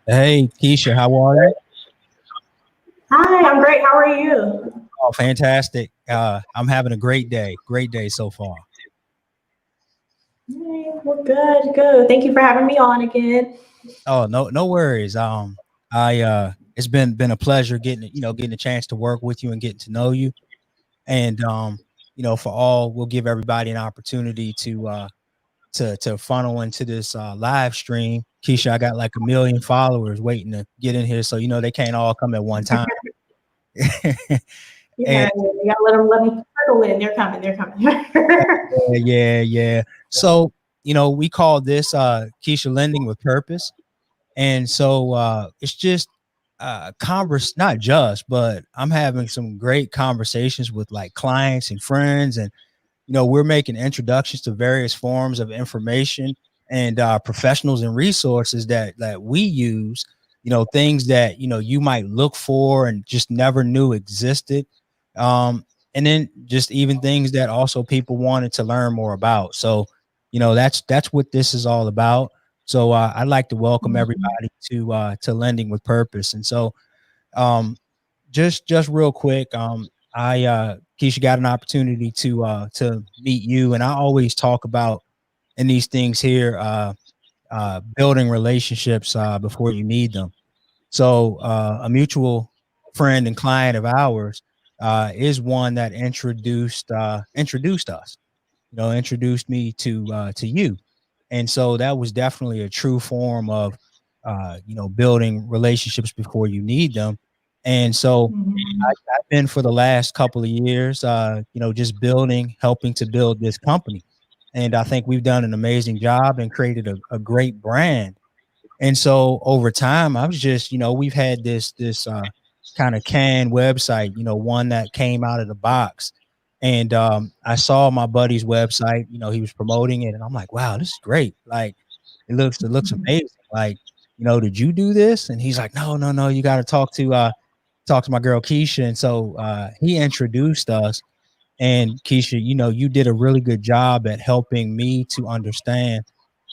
Hey, Keshia, how are you? Hi, I'm great. How are you? Oh, fantastic. I'm having a great day. Great day so far. Hey, well, good, good. Thank you for having me on again. Oh, no worries. It's been a pleasure getting a chance to work with you and getting to know you. And for all, we'll give everybody an opportunity to funnel into this live stream. Keisha, I got like a million followers waiting to get in here, so they can't all come at one time. And Yeah, you gotta let them trickle in. They're coming. They're coming. yeah. So, we call this Keisha Lending with Purpose. And so it's just not just, but I'm having some great conversations with like clients and friends. And, we're making introductions to various forms of information and professionals and resources that we use, things that, you might look for and just never knew existed. And then just even things that also people wanted to learn more about. So, that's what this is all about. So I'd like to welcome Mhm. everybody to Lending with Purpose. And so um, just real quick, I Keisha got an opportunity to meet you, and I always talk about in these things here, building relationships before you need them. So a mutual friend and client of ours is one that introduced us. Introduced me to you, and so that was definitely a true form of building relationships before you need them. And so Mhm. I've been for the last couple of years, just helping to build this company. And I think we've done an amazing job and created a great brand. And so over time, I was just, we've had this kind of canned website, one that came out of the box. And I saw my buddy's website, he was promoting it, and I'm like, wow, this is great. Like it looks amazing. Like, did you do this? And he's like, no, you got to talk to my girl Keshia. And so he introduced us. And Keshia, you did a really good job at helping me to understand,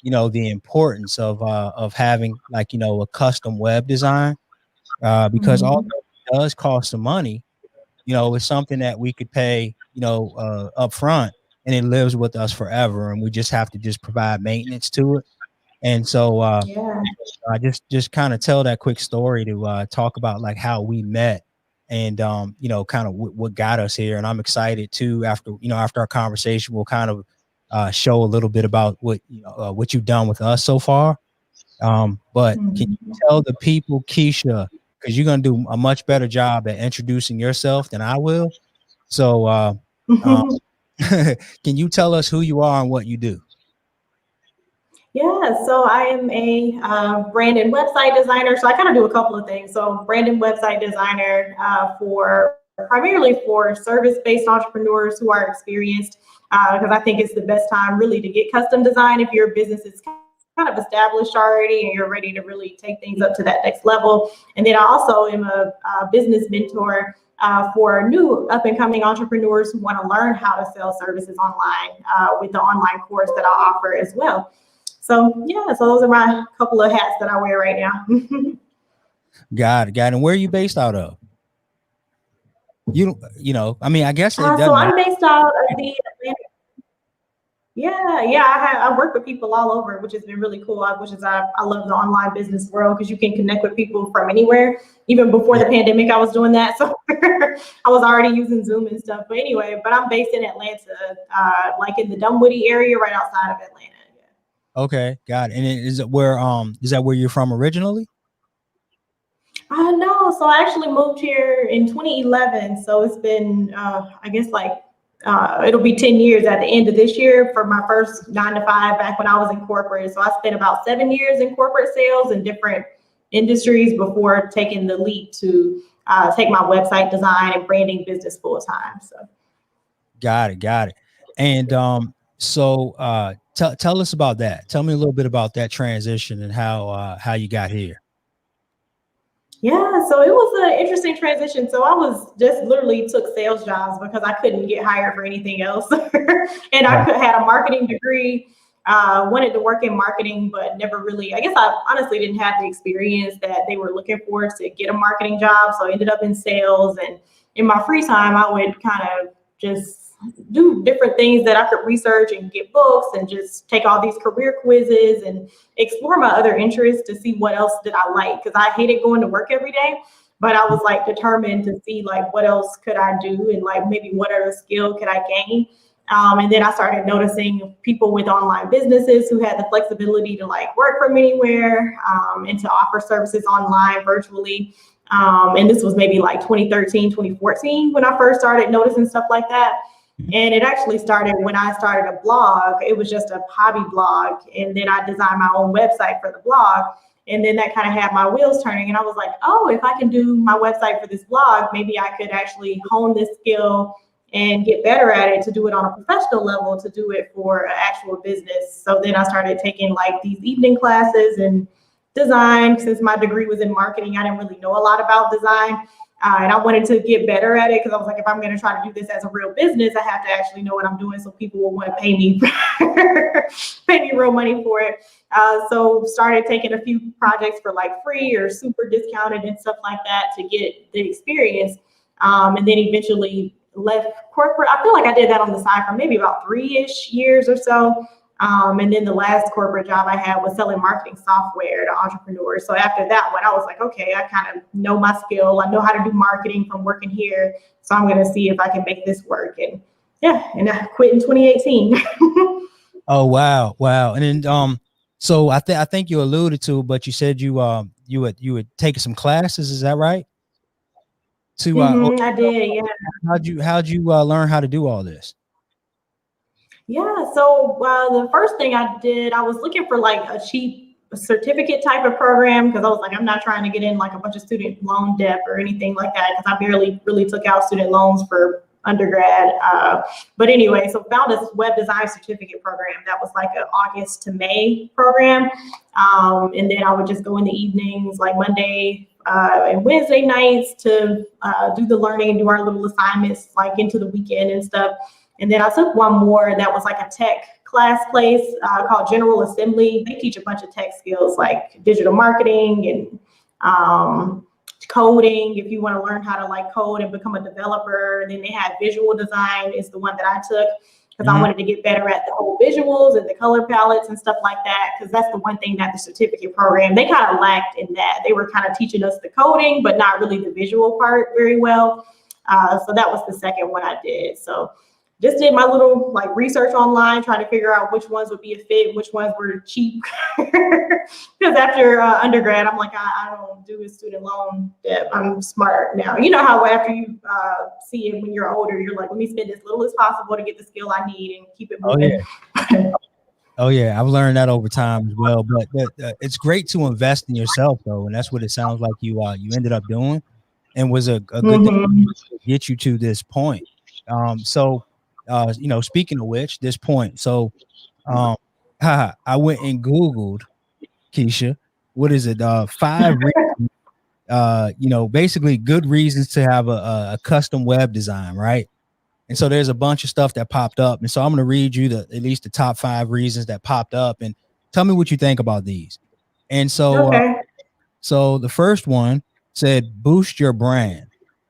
the importance of having like, a custom web design. Because although Mhm. it does cost some money, it's something that we could pay, up front, and it lives with us forever. And we just have to just provide maintenance to it. And so Yeah. I just kind of tell that quick story to talk about like how we met and kind of what got us here. And I'm excited too. After our conversation, we'll kind of show a little bit about what you've done with us so far. But can you Mhm. tell the people, Keshia, because you're gonna do a much better job at introducing yourself than I will. So um, can you tell us who you are and what you do? Yeah, so I am a brand and website designer. So I kind of do a couple of things. So brand and website designer for primarily for service-based entrepreneurs who are experienced, because I think it's the best time really to get custom design if your business is kind of established already and you're ready to really take things up to that next level. And then I also am a business mentor for new up and coming entrepreneurs who want to learn how to sell services online with the online course that I offer as well. So yeah, so those are my couple of hats that I wear right now. Got it. And where are you based out of? I mean, I guess it So doesn't matter. I'm based out of the Atlanta. Yeah. I work with people all over, which has been really cool. I love the online business world because you can connect with people from anywhere. Even before Yeah. the pandemic, I was doing that, so I was already using Zoom and stuff. But anyway, I'm based in Atlanta, like in the Dunwoody area, right outside of Atlanta. Yeah. Okay, got it. And is that where you're from originally? No, so I actually moved here in 2011. So it's been, I guess, like it'll be 10 years at the end of this year for my first 9 to 5 back when I was in corporate. So I spent about 7 years in corporate sales in different industries before taking the leap to take my website design and branding business full time. So. Got it. And so tell us about that. Tell me a little bit about that transition and how you got here. Yeah, so it was an interesting transition. So I was just literally took sales jobs because I couldn't get hired for anything else, and Right. had a marketing degree. wanted to work in marketing, but never really, I guess I honestly didn't have the experience that they were looking for to get a marketing job. So I ended up in sales, and in my free time, I would kind of just do different things that I could research and get books and just take all these career quizzes and explore my other interests to see what else did I like. Cause I hated going to work every day, but I was like determined to see like what else could I do and like maybe what other skill could I gain. And then I started noticing people with online businesses who had the flexibility to like work from anywhere and to offer services online virtually. And this was maybe like 2013, 2014 when I first started noticing stuff like that. And it actually started when I started a blog. It was just a hobby blog. And then I designed my own website for the blog. And then that kind of had my wheels turning. And I was like, oh, if I can do my website for this blog, maybe I could actually hone this skill and get better at it to do it on a professional level, to do it for an actual business. So then I started taking like these evening classes and design. Since my degree was in marketing, I didn't really know a lot about design. And I wanted to get better at it because I was like, if I'm going to try to do this as a real business, I have to actually know what I'm doing so people will want to pay me real money for it. So started taking a few projects for like free or super discounted and stuff like that to get the experience. And then eventually left corporate. I feel like I did that on the side for maybe about 3-ish years or so. And then the last corporate job I had was selling marketing software to entrepreneurs. So after that one, I was like, okay, I kind of know my skill. I know how to do marketing from working here. So I'm going to see if I can make this work. And yeah, and I quit in 2018. Oh, wow. Wow. And then, so I think you alluded to, but you said you would take some classes. Is that right? I did. Yeah. How'd you learn how to do all this? Yeah, so the first thing I did, I was looking for like a cheap certificate type of program because I was like, I'm not trying to get in like a bunch of student loan debt or anything like that because I barely really took out student loans for undergrad. But anyway, so found this web design certificate program that was like an August to May program. And then I would just go in the evenings, like Monday and Wednesday nights to do the learning and do our little assignments like into the weekend and stuff. And then I took one more that was like a tech class place called General Assembly. They teach a bunch of tech skills like digital marketing and coding, if you want to learn how to like code and become a developer. And then they had visual design is the one that I took because I wanted to get better at the whole visuals and the color palettes and stuff like that. Because that's the one thing that the certificate program, they kind of lacked in that. They were kind of teaching us the coding, but not really the visual part very well. So that was the second one I did. So just did my little like research online, trying to figure out which ones would be a fit, which ones were cheap. Because after undergrad, I'm like, I don't do a student loan debt. I'm smart now. You know how after you see it when you're older, you're like, let me spend as little as possible to get the skill I need and keep it moving. Oh, yeah. Oh yeah, I've learned that over time as well. But it's great to invest in yourself though, and that's what it sounds like you ended up doing, and was a good thing to get you to this point. So speaking of which, this point. So, I went and Googled, Keshia, what is it? 5 reasons, basically good reasons to have a custom web design, right? And so there's a bunch of stuff that popped up. And so I'm going to read you at least the top 5 reasons that popped up and tell me what you think about these. And so, so the first one said, boost your brand.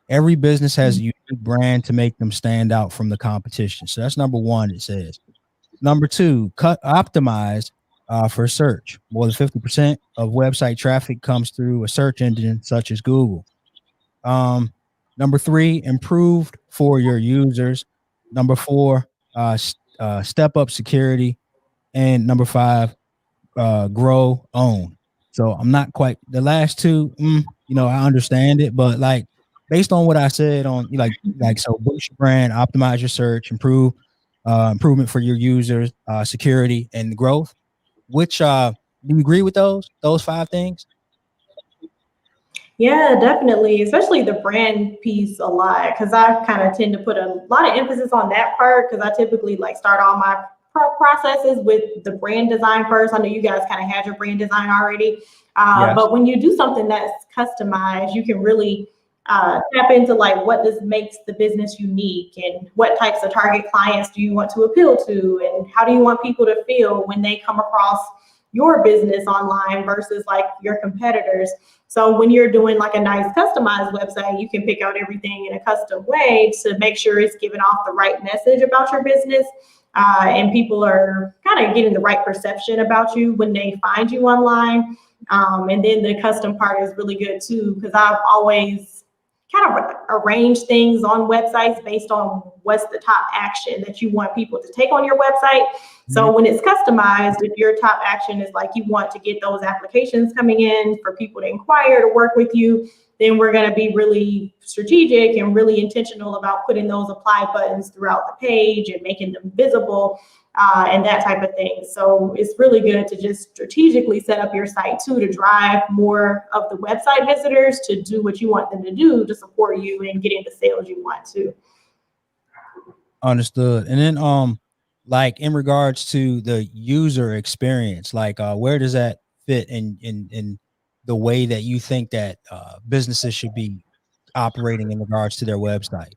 Every business has a unique brand to make them stand out from the competition. So that's number 1, it says. Number 2, optimize for search. More than 50% of website traffic comes through a search engine such as Google. Number 3, improved for your users. Number 4, step up security. And number 5, grow, own. So I'm not quite the last 2. I understand it, but like based on what I said on so boost your brand, optimize your search, improvement for your users, security and growth. Which do you agree with those 5 things? Yeah, definitely, especially the brand piece a lot, because I kind of tend to put a lot of emphasis on that part because I typically like start all my processes with the brand design first. I know you guys kind of had your brand design already, but when you do something that's customized, you can really tap into like what this makes the business unique and what types of target clients do you want to appeal to and how do you want people to feel when they come across your business online versus like your competitors. So when you're doing like a nice customized website, you can pick out everything in a custom way to make sure it's giving off the right message about your business. And people are kind of getting the right perception about you when they find you online. And then the custom part is really good too, because I've always kind of arrange things on websites based on what's the top action that you want people to take on your website. So when it's customized, if your top action is like you want to get those applications coming in for people to inquire to work with you, then we're going to be really strategic and really intentional about putting those apply buttons throughout the page and making them visible and that type of thing. So it's really good to just strategically set up your site too, to drive more of the website visitors to do what you want them to do to support you and getting the sales you want to. Understood. And then like in regards to the user experience, like where does that fit in the way that you think that businesses should be operating in regards to their website?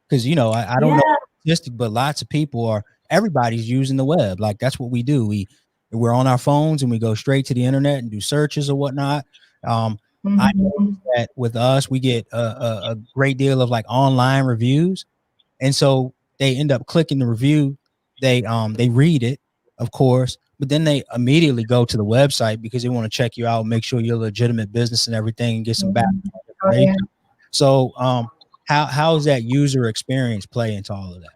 Because I don't know statistic, but lots of people everybody's using the web. Like that's what we do. We're on our phones and we go straight to the internet and do searches or whatnot. I know that with us, we get a great deal of like online reviews. And so they end up clicking the review. They read it, of course, but then they immediately go to the website because they want to check you out, make sure you're a legitimate business and everything, and get some background information. So how does that user experience play into all of that?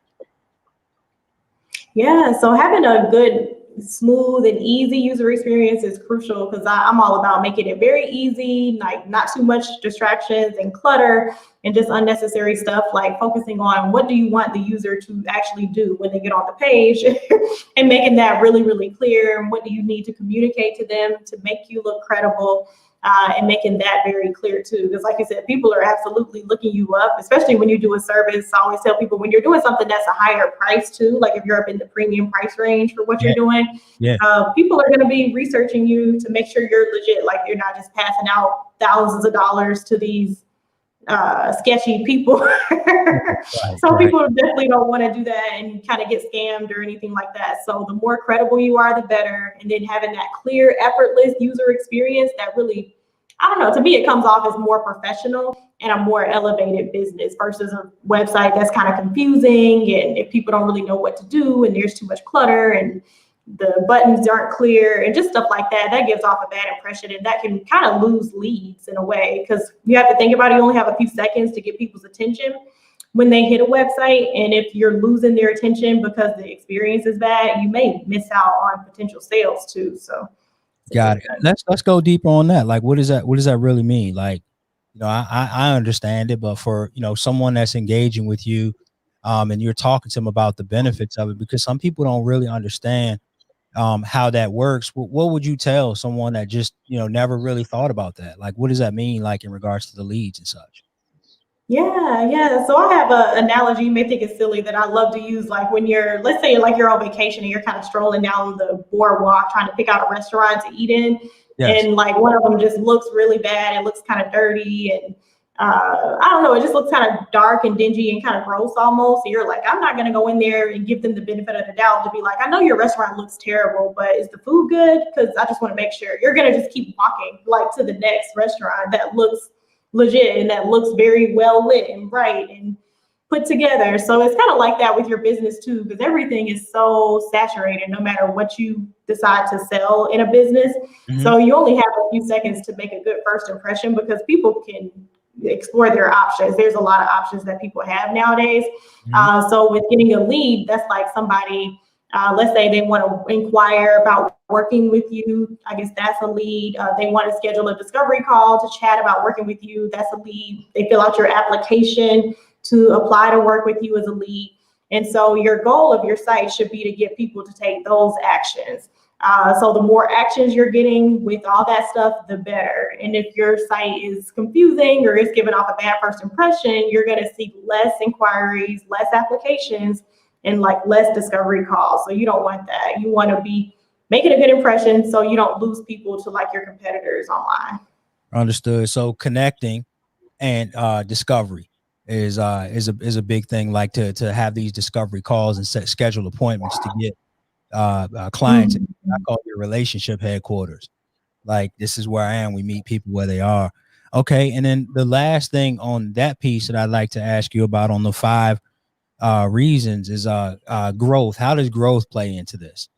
Yeah, so having a good, smooth and easy user experience is crucial because I'm all about making it very easy, like not too much distractions and clutter and just unnecessary stuff, like focusing on what do you want the user to actually do when they get on the page and making that really, really clear. And what do you need to communicate to them to make you look credible? And making that very clear too, because like you said, people are absolutely looking you up, especially when you do a service. I always tell people when you're doing something that's a higher price too, like if you're up in the premium price range for what you're doing, people are going to be researching you to make sure you're legit. Like you're not just passing out thousands of dollars to these sketchy people. People definitely don't want to do that and kind of get scammed or anything like that. So the more credible you are, the better. And then having that clear, effortless user experience that really, I don't know, to me, it comes off as more professional and a more elevated business versus a website that's kind of confusing. And if people don't really know what to do and there's too much clutter and the buttons aren't clear and just stuff like that, that gives off a bad impression. And that can kind of lose leads in a way, because you have to think about it. You only have a few seconds to get people's attention when they hit a website. And if you're losing their attention because the experience is bad, you may miss out on potential sales too. So got it. Let's go deeper on that. Like, what does that really mean? Like, I understand it, but for, someone that's engaging with you, and you're talking to them about the benefits of it, because some people don't really understand how that works. What would you tell someone that just, never really thought about that? Like, what does that mean? Like in regards to the leads and such? Yeah. So I have an analogy. You may think it's silly that I love to use, like when let's say like you're on vacation and you're kind of strolling down the boardwalk trying to pick out a restaurant to eat in. Yes. And like one of them just looks really bad. It looks kind of dirty and I don't know, it just looks kind of dark and dingy and kind of gross almost. So you're like, I'm not going to go in there and give them the benefit of the doubt to be like, I know your restaurant looks terrible, but is the food good? Because I just want to make sure. You're going to just keep walking like to the next restaurant that looks legit and that looks very well lit and bright and put together. So it's kind of like that with your business too, because everything is so saturated no matter what you decide to sell in a business. Mm-hmm. So you only have a few seconds to make a good first impression because people can explore their options. There's a lot of options that people have nowadays. Mm-hmm. So with getting a lead, that's like somebody, let's say they want to inquire about working with you. I guess that's a lead. They want to schedule a discovery call to chat about working with you. That's a lead. They fill out your application to apply to work with you as a lead. And so your goal of your site should be to get people to take those actions. So the more actions you're getting with all that stuff, the better. And if your site is confusing or is giving off a bad first impression, you're going to see less inquiries, less applications, and like less discovery calls. So you don't want that. You want to be making a good impression so you don't lose people to like your competitors online. Understood. So connecting and discovery is a big thing. Like to have these discovery calls and set schedule appointments to get clients. I call it your relationship headquarters. Like, this is where I am. We meet people where they are. Okay. And then the last thing on that piece that I'd like to ask you about on the 5 reasons is growth. How does growth play into this?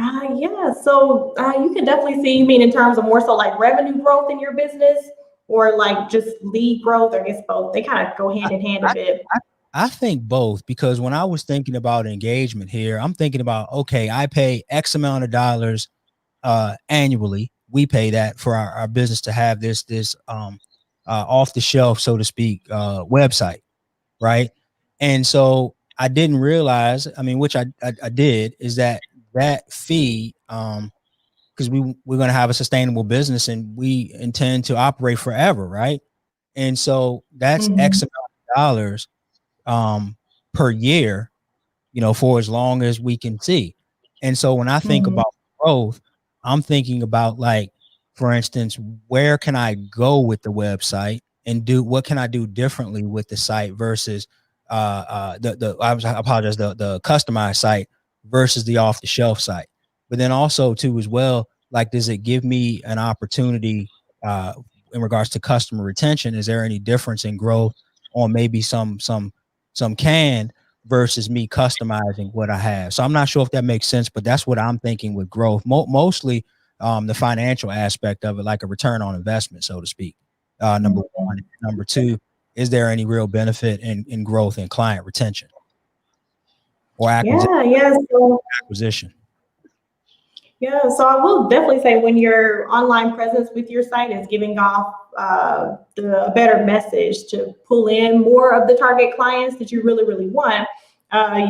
Yeah, so you can definitely see, you mean in terms of more so like revenue growth in your business or like just lead growth, or I guess both. They kind of go hand in hand a I, bit. I think both, because when I was thinking about engagement here, I'm thinking about, okay, I pay X amount of dollars annually. We pay that for our business to have this off the shelf, so to speak, website, right? And so I didn't realize, I mean, which I did, is that fee, because we're going to have a sustainable business and we intend to operate forever, right? And so that's X Mhm. amount of dollars per year, for as long as we can see. And so when I think Mhm. about growth, I'm thinking about, like, for instance, where can I go with the website and do what can I do differently with the site versus I apologize, the customized site versus the off the shelf site. But then also too as well, like, does it give me an opportunity uh, in regards to customer retention? Is there any difference in growth on maybe some canned versus me customizing what I have? So I'm not sure if that makes sense, but that's what I'm thinking with growth. Mostly the financial aspect of it, like a return on investment, so to speak. Number one. Mhm. Number two, is there any real benefit in growth and client retention or Yeah, yeah. So acquisition? yeah, so I will definitely say when your online presence with your site is giving off the better message to pull in more of the target clients that you really, really want,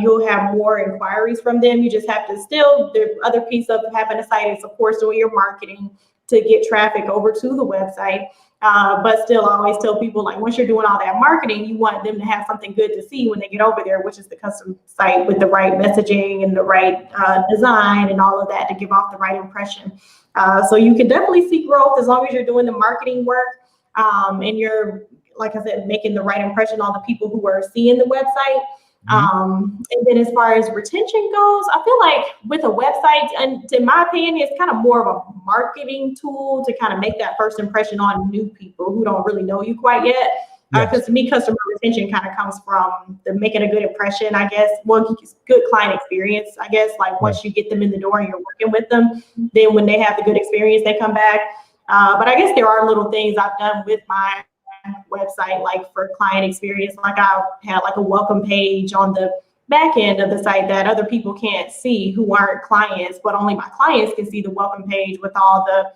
you'll have more inquiries from them. You just have to still, the other piece of having a site is, of course, doing your marketing to get traffic over to the website. But still, I always tell people, like, once you're doing all that marketing, you want them to have something good to see when they get over there, which is the custom site with the right messaging and the right design and all of that to give off the right impression. So you can definitely see growth as long as you're doing the marketing work and you're, like I said, making the right impression on the people who are seeing the website. Mm-hmm. And then as far as retention goes, I feel like with a website, and in my opinion, it's kind of more of a marketing tool to kind of make that first impression on new people who don't really know you quite yet. Yes. Because to me, customer retention kind of comes from the making a good impression, I guess. Well, good client experience, I guess. Like once you get them in the door and you're working with them, then when they have the good experience, they come back. But I guess there are little things I've done with my website, like for client experience, like I had like a welcome page on the back end of the site that other people can't see who aren't clients, but only my clients can see the welcome page with all the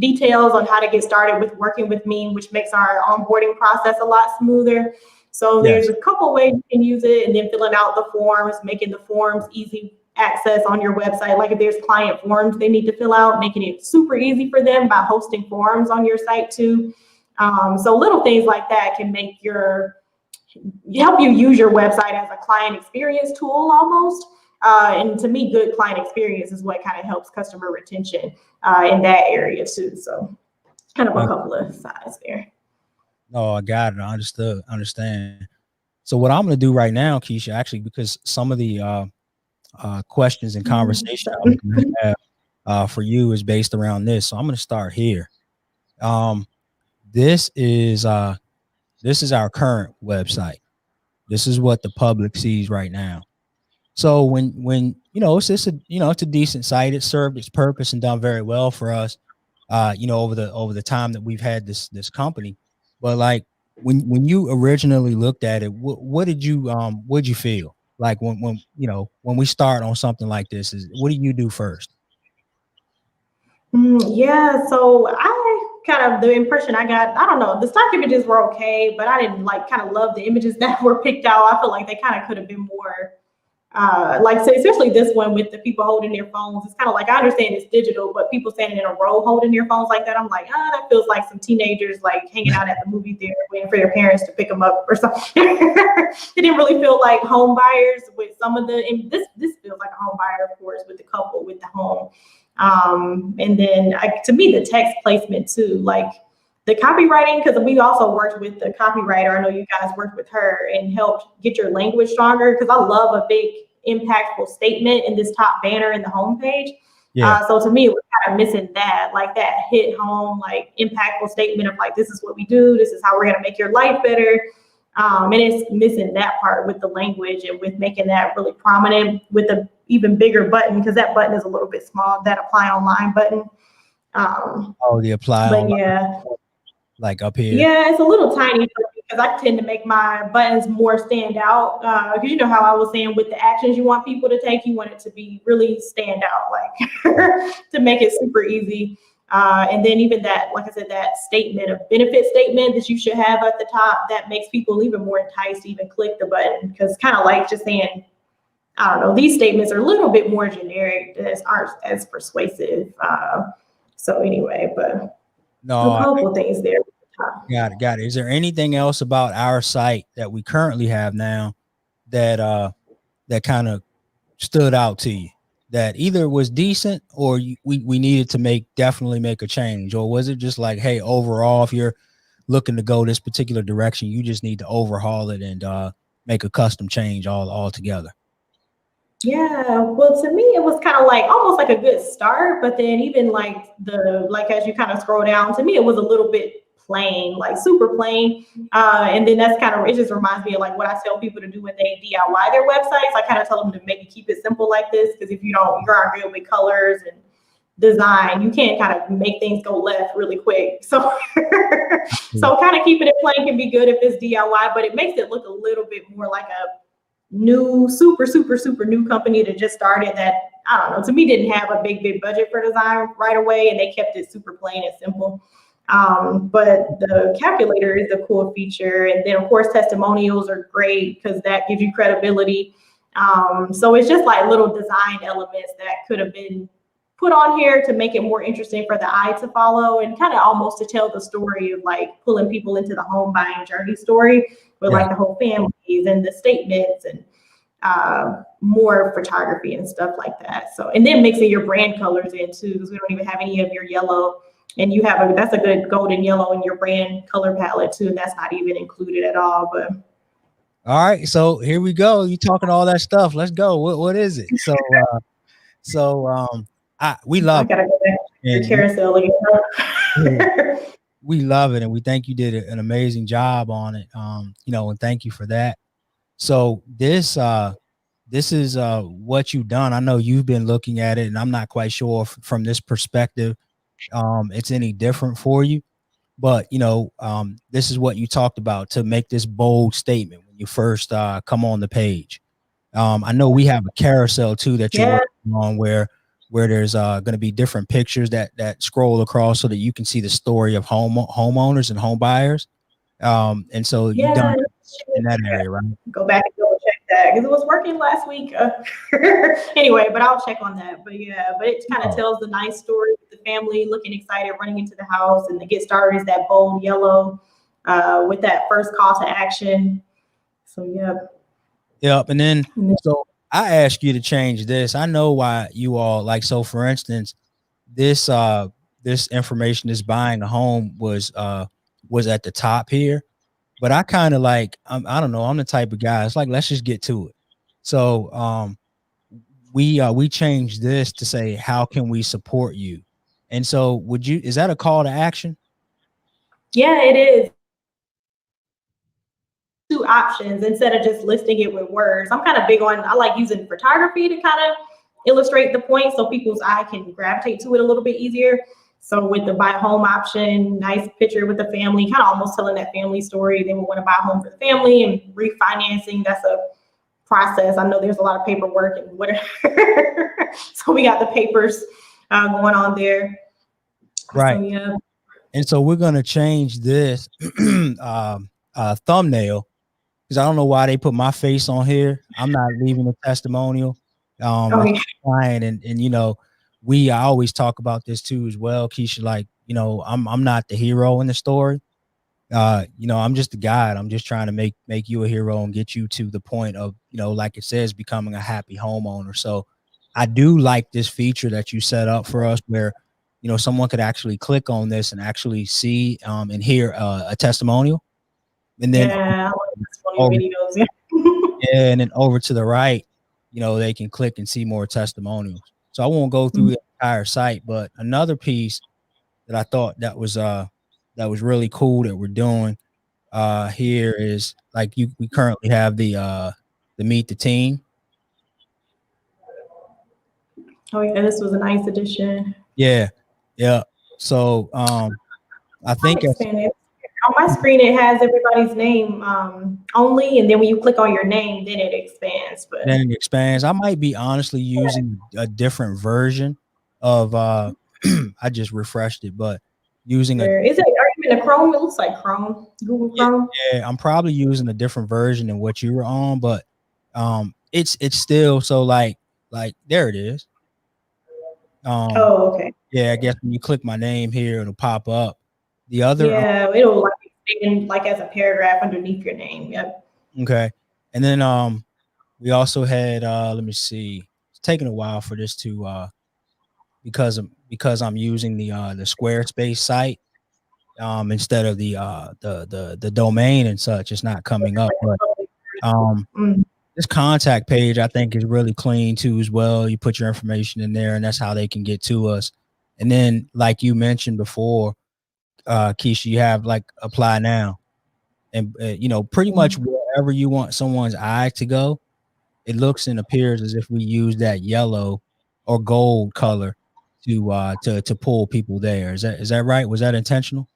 details on how to get started with working with me, which makes our onboarding process a lot smoother. So Yes. there's a couple ways you can use it, and then filling out the forms, making the forms easy access on your website. Like if there's client forms they need to fill out, making it super easy for them by hosting forms on your site too. So little things like that can make help you use your website as a client experience tool almost. And to me, good client experience is what kind of helps customer retention in that area too. So kind of a couple of sides there. Oh, I got it. I understand. So what I'm going to do right now, Keshia, actually, because some of the questions and conversation I'm going to have for you is based around this. So I'm going to start here. Um, this is our current website. This is what the public sees right now. So when it's a decent site. It served its purpose and done very well for us. Over the time that we've had this company. But like when you originally looked at it, what did you feel like when we start on something like this? Is what do you do first? Yeah, so I kind of, the impression I got, I don't know, the stock images were okay, but I didn't like kind of love the images that were picked out. I feel like they kind of could have been more like say, especially this one with the people holding their phones. It's kind of like, I understand it's digital, but people standing in a row holding their phones like that, I'm like, that feels like some teenagers like hanging out at the movie theater waiting for their parents to pick them up or something. It didn't really feel like home buyers with some of the, and this feels like a home buyer, of course, with the couple with the home. And then to me, the text placement too, like the copywriting, because we also worked with the copywriter. I know you guys worked with her and helped get your language stronger, because I love a big impactful statement in this top banner in the homepage. Yeah. So to me, it was kind of missing that, like that hit home, like impactful statement of like, this is what we do, this is how we're gonna make your life better. And it's missing that part with the language and with making that really prominent with a even bigger button, because that button is a little bit small, that apply online button. Oh, the apply But online, yeah, like up here. yeah, it's a little tiny because I tend to make my buttons more stand out. Because you know how I was saying with the actions you want people to take, you want it to be really stand out, like to make it super easy. And then even that, like I said, that statement, a benefit statement that you should have at the top, that makes people even more enticed to even click the button, because kind of like just saying, I don't know, these statements are a little bit more generic, that aren't as persuasive. So anyway, but No, a couple things there. got it. Is there anything else about our site that we currently have now that that kind of stood out to you, that either was decent or we needed to definitely make a change? Or was it just like, hey, overall, if you're looking to go this particular direction, you just need to overhaul it and make a custom change all together? Yeah, well, to me, it was kind of like almost like a good start, but then even like as you kind of scroll down, to me, it was a little bit plain, like super plain. And then that's kind of, it just reminds me of like what I tell people to do when they DIY their websites. I kind of tell them to maybe keep it simple like this, because if you don't, you're on real with colors and design, you can't kind of make things go left really quick. So, so kind of keeping it plain can be good if it's DIY, but it makes it look a little bit more like a new, super new company that just started, that, I don't know, to me didn't have a big budget for design right away, and they kept it super plain and simple. But the calculator is a cool feature. And then of course, testimonials are great because that gives you credibility. So it's just like little design elements that could have been put on here to make it more interesting for the eye to follow, and kind of almost to tell the story of like pulling people into the home buying journey story with like the whole families and the statements and more photography and stuff like that. So, and then mixing your brand colors in too, because we don't even have any of your yellow, and you have that's a good golden yellow in your brand color palette too, and that's not even included at all. But all right, so here we go. You talking all that stuff? Let's go. What is it? We love I gotta go back to your carousel again. We love it, and we think you did an amazing job on it. And thank you for that. So this is what you've done. I know you've been looking at it, and I'm not quite sure from this perspective it's any different for you. But this is what you talked about to make this bold statement when you first come on the page. I know we have a carousel too that you're working on where there's going to be different pictures that scroll across so that you can see the story of homeowners and home buyers. And so you've done in that area, right? Go back and double check that, because it was working last week. Anyway, but I'll check on that. But yeah, but it kind of tells the nice story with the family looking excited, running into the house, and the get started is that bold yellow with that first call to action. So yeah. Yep. And then so I ask you to change this. I know why you all like, so for instance, this information is buying a home was at the top here, but I kind of like, I don't know, I'm the type of guy, it's like, let's just get to it. So we changed this to say, how can we support you? And so is that a call to action? Yeah, it is. Two options instead of just listing it with words. I'm kind of big on, I like using photography to kind of illustrate the point so people's eye can gravitate to it a little bit easier. So with the buy home option, nice picture with the family, kind of almost telling that family story. They would want to buy a home for the family, and refinancing, that's a process. I know there's a lot of paperwork and whatever. So we got the papers going on there. Right. So, yeah. And so we're going to change this thumbnail, because I don't know why they put my face on here. I'm not leaving a testimonial. Client, and I always talk about this too as well, Keshia. Like, I'm not the hero in the story. I'm just a guide. I'm just trying to make you a hero and get you to the point of, like it says, becoming a happy homeowner. So I do like this feature that you set up for us, where someone could actually click on this and actually see and hear a testimonial. And then Yeah, I like testimonial over, videos. Yeah. yeah, and then over to the right, they can click and see more testimonials. So I won't go through the entire site, but another piece that I thought that was really cool that we're doing here is like we currently have the meet the team. Oh yeah, this was a nice addition. Yeah. So I I'm think it's expanding. On my screen, it has everybody's name only, and then when you click on your name, then it expands. But then it expands. I might be honestly using a different version of I just refreshed it, but using a there is it. Are you in a Chrome? It looks like Chrome, Google yeah, Chrome. yeah, I'm probably using a different version than what you were on, but it's still so like there it is. Oh, okay. Yeah, I guess when you click my name here, it'll pop up. The other Yeah, it'll like expand like as a paragraph underneath your name. Yep. okay, and then we also had let me see. It's taking a while for this to because I'm using the Squarespace site instead of the domain and such. It's not coming up, but Mm. this contact page I think is really clean too as well. You put your information in there, and that's how they can get to us. And then, like you mentioned before, Keshia, you have like apply now, and pretty much wherever you want someone's eye to go, it looks and appears as if we use that yellow or gold color to pull people there. Is that right? Was that intentional?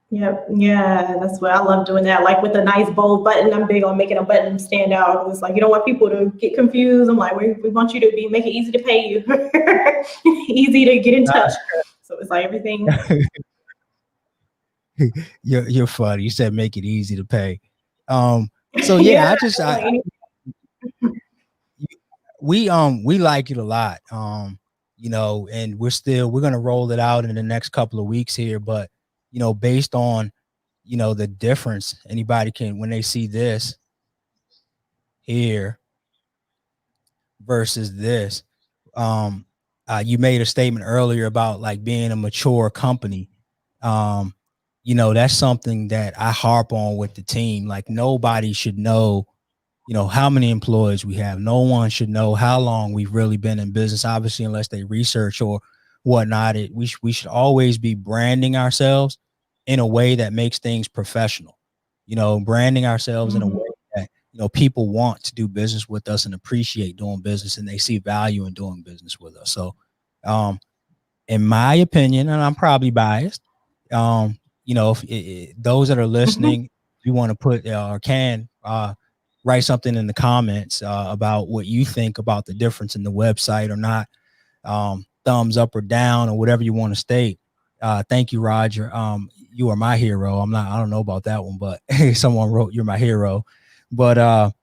Yep. Yeah, that's what I love doing that. Like with a nice bold button. I'm big on making a button stand out. It's like you don't want people to get confused. I'm like, we want you to make it easy to pay you, easy to get in touch. So it's like everything. You're funny. You said make it easy to pay. So yeah, Yeah, I just like we like it a lot. And we're gonna roll it out in the next couple of weeks here, but based on the difference anybody can when they see this here versus this. You made a statement earlier about like being a mature company. That's something that I harp on with the team. Like nobody should know how many employees we have. No one should know how long we've really been in business, obviously, unless they research or whatnot. We should always be branding ourselves in a way that makes things professional, branding ourselves in a way that, people want to do business with us and appreciate doing business, and they see value in doing business with us. So, in my opinion, and I'm probably biased, if those that are listening, if you want to put or can write something in the comments about what you think about the difference in the website or not, thumbs up or down or whatever you want to state. Thank you, Roger. You are my hero. I don't know about that one, but someone wrote you're my hero. But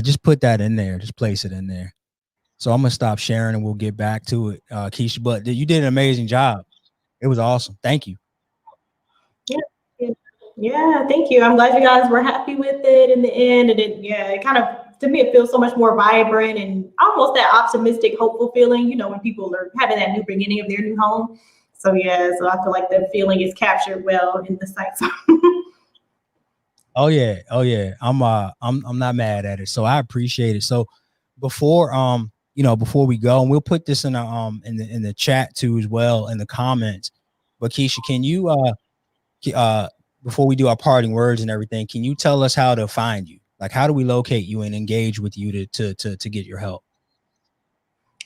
just put that in there. Just place it in there. So I'm gonna stop sharing and we'll get back to it, Keshia. But you did an amazing job. It was awesome. Thank you. yeah, yeah. Thank you. I'm glad you guys were happy with it in the end, and it kind of to me it feels so much more vibrant and almost that optimistic, hopeful feeling. When people are having that new beginning of their new home. So yeah, so I feel like the feeling is captured well in the site. Oh yeah. I'm not mad at it. So I appreciate it. So before we go, and we'll put this in the chat too as well in the comments. But Keshia, can you before we do our parting words and everything, can you tell us how to find you? Like how do we locate you and engage with you to get your help?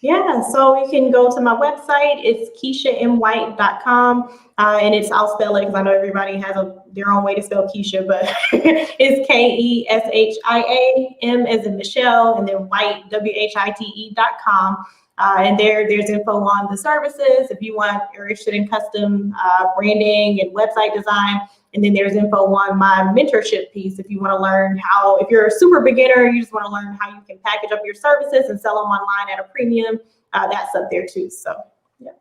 Yeah, so you can go to my website. It's KeshiaMWhite.com. And I'll spell it because I know everybody has their own way to spell Keshia, but it's KESHIA, M as in Michelle, and then White, WHITE.com. And there's info on the services if you're interested in custom branding and website design. And then there's info on my mentorship piece if you want to learn if you're a super beginner, you just want to learn how you can package up your services and sell them online at a premium. That's up there too. So, yeah.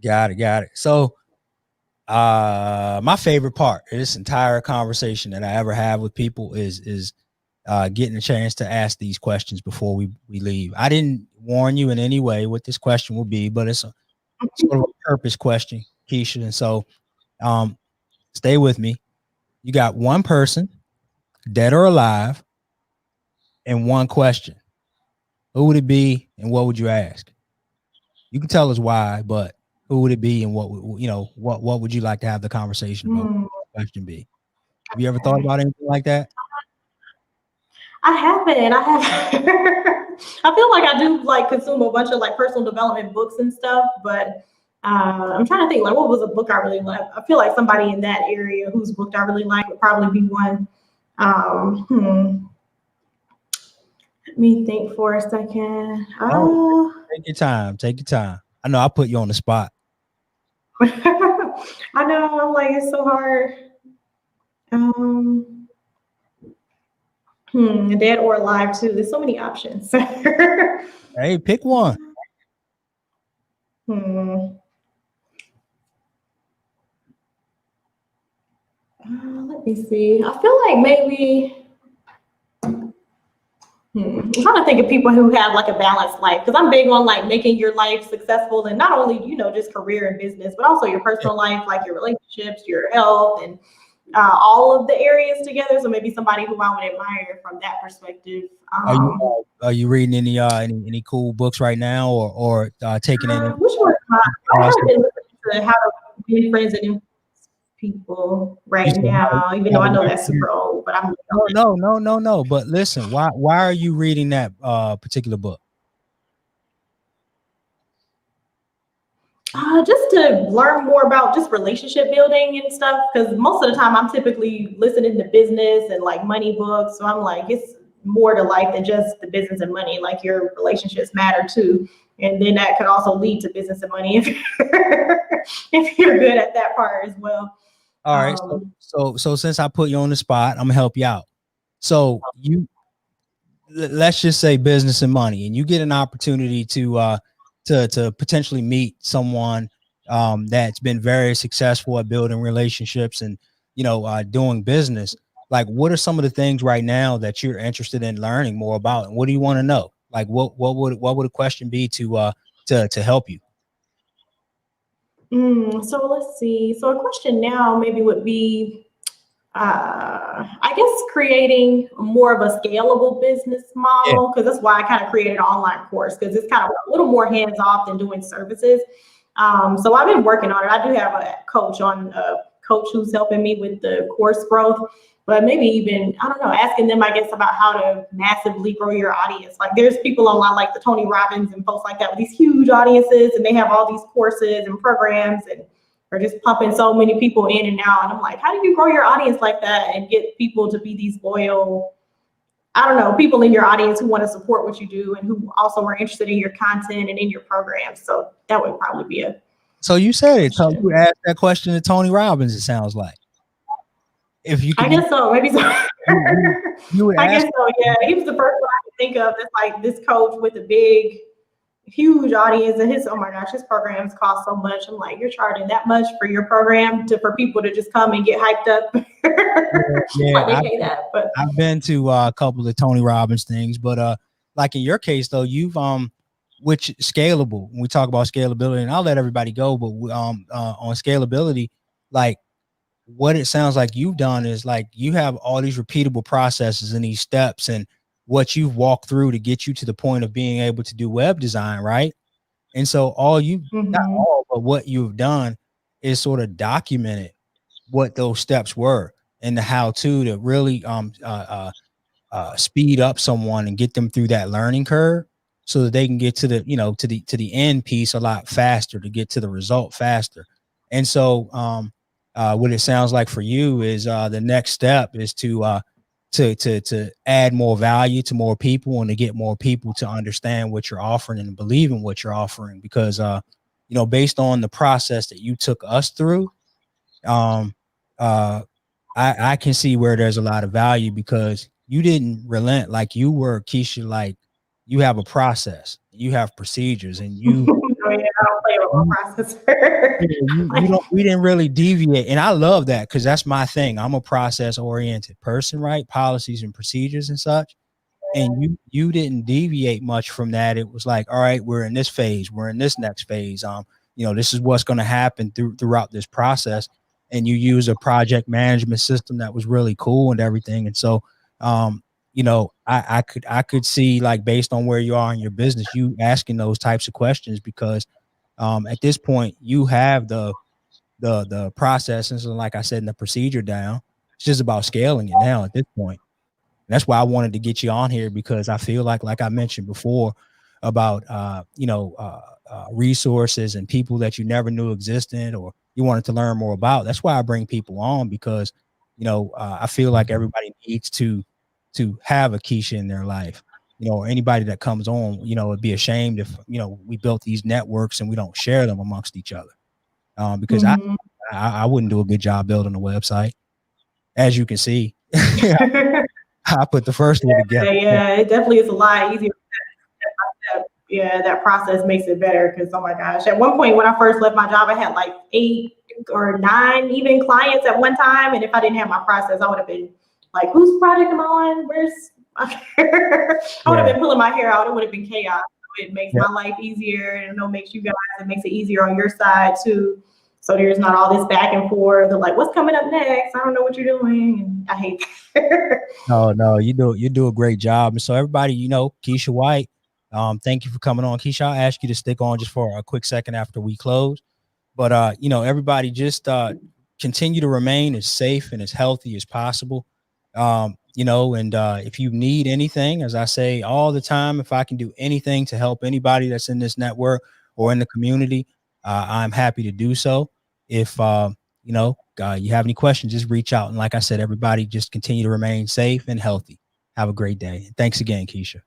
Got it. So, my favorite part of this entire conversation that I ever have with people is getting a chance to ask these questions before we leave. I didn't warn you in any way what this question will be, but it's a sort of a purpose question, Keshia. And so stay with me. You got one person, dead or alive, and one question. Who would it be and what would you ask? You can tell us why, but who would it be and what what would you like to have the conversation about? What would the question be? Have you ever thought about anything like that? I haven't. I feel like I do like consume a bunch of like personal development books and stuff, but I'm trying to think like what was a book I really like. I feel like somebody in that area whose book I really like would probably be one. Let me think for a second. Take your time. Take your time. I know I put you on the spot. I know. I'm like it's so hard. Dead or alive too. There's so many options. Hey, pick one. Let me see. I feel like maybe. I'm trying to think of people who have like a balanced life because I'm big on like making your life successful and not only just career and business, but also your personal life, like your relationships, your health, and all of the areas together. So maybe somebody who I would admire from that perspective. Are you reading any cool books right now, or taking any? Which one? I haven't been listening to How to Be Friends and Influence People right now, even though I know that's super old. But I'm no. But listen, why are you reading that particular book? Just to learn more about just relationship building and stuff. Because most of the time, I'm typically listening to business and like money books. So I'm like, it's more to life than just the business and money. Like your relationships matter too, and then that could also lead to business and money if you're good at that part as well. All right. So since I put you on the spot, I'm gonna help you out. So let's just say business and money, and you get an opportunity to potentially meet someone that's been very successful at building relationships and doing business. Like, what are some of the things right now that you're interested in learning more about, and what do you want to know? Like, what would a question be to help you? So let's see. So a question now maybe would be, I guess creating more of a scalable business model, because that's why I kind of created an online course, because it's kind of a little more hands off than doing services. So I've been working on it. I do have a coach who's helping me with the course growth, but maybe even, I don't know, asking them, I guess, about how to massively grow your audience. Like there's people online like the Tony Robbins and folks like that with these huge audiences, and they have all these courses and programs and are just pumping so many people in and out. And I'm like, how do you grow your audience like that and get people to be these loyal, I don't know, people in your audience who want to support what you do and who also are interested in your content and in your programs? So that would probably be a. So you said it. So you asked that question to Tony Robbins, it sounds like. If you I guess so, maybe so. You would I guess so, yeah. He was the first one I could think of that's like this coach with a big, huge audience, and oh my gosh, his programs cost so much. I'm like, you're charging that much for your program for people to just come and get hyped up? They pay that. But I've been to a couple of Tony Robbins things, but like in your case though, you've which scalable, when we talk about scalability, and I'll let everybody go, but on scalability, like what it sounds like you've done is like you have all these repeatable processes and these steps and what you've walked through to get you to the point of being able to do web design, right? And so not all, but what you've done is sort of documented what those steps were and the how-to really speed up someone and get them through that learning curve so that they can get to the end piece a lot faster, to get to the result faster. And so what it sounds like for you is the next step is to add more value to more people and to get more people to understand what you're offering and believe in what you're offering, because based on the process that you took us through, I can see where there's a lot of value, because you didn't relent like you were, Keshia. Like you have a process, you have procedures, and you Oh yeah, I don't play with my processor. We didn't really deviate. And I love that because that's my thing. I'm a process oriented person, right? Policies and procedures and such. And you didn't deviate much from that. It was like, all right, we're in this phase, we're in this next phase. This is what's going to happen throughout this process. And you use a project management system that was really cool and everything. And so, I could see, like, based on where you are in your business, you asking those types of questions because at this point you have the processes and, like I said, and the procedure down. It's just about scaling it now at this point. And that's why I wanted to get you on here, because I feel like I mentioned before about resources and people that you never knew existed or you wanted to learn more about. That's why I bring people on, because I feel like everybody needs to have a Keshia in their life. Or anybody that comes on, it'd be a shame if we built these networks and we don't share them amongst each other. Because I wouldn't do a good job building a website, as you can see. I put the first one together. Yeah, it definitely is a lot easier. Yeah, that process makes it better because, oh my gosh, at one point when I first left my job, I had like 8 or 9 even clients at one time. And if I didn't have my process, I would have been like, whose project am I on? Where's my hair? I would have been pulling my hair out. It would have been chaos. So it makes my life easier, and it makes you guys, it makes it easier on your side too. So there's not all this back and forth. They're like, what's coming up next? I don't know what you're doing. And I hate that. No, you do a great job. And so everybody, Keshia White, thank you for coming on. Keshia, I'll ask you to stick on just for a quick second after we close. But everybody just continue to remain as safe and as healthy as possible. And if you need anything, as I say all the time, if I can do anything to help anybody that's in this network or in the community, I'm happy to do so. If you have any questions, just reach out. And like I said, everybody just continue to remain safe and healthy. Have a great day. Thanks again, Keshia.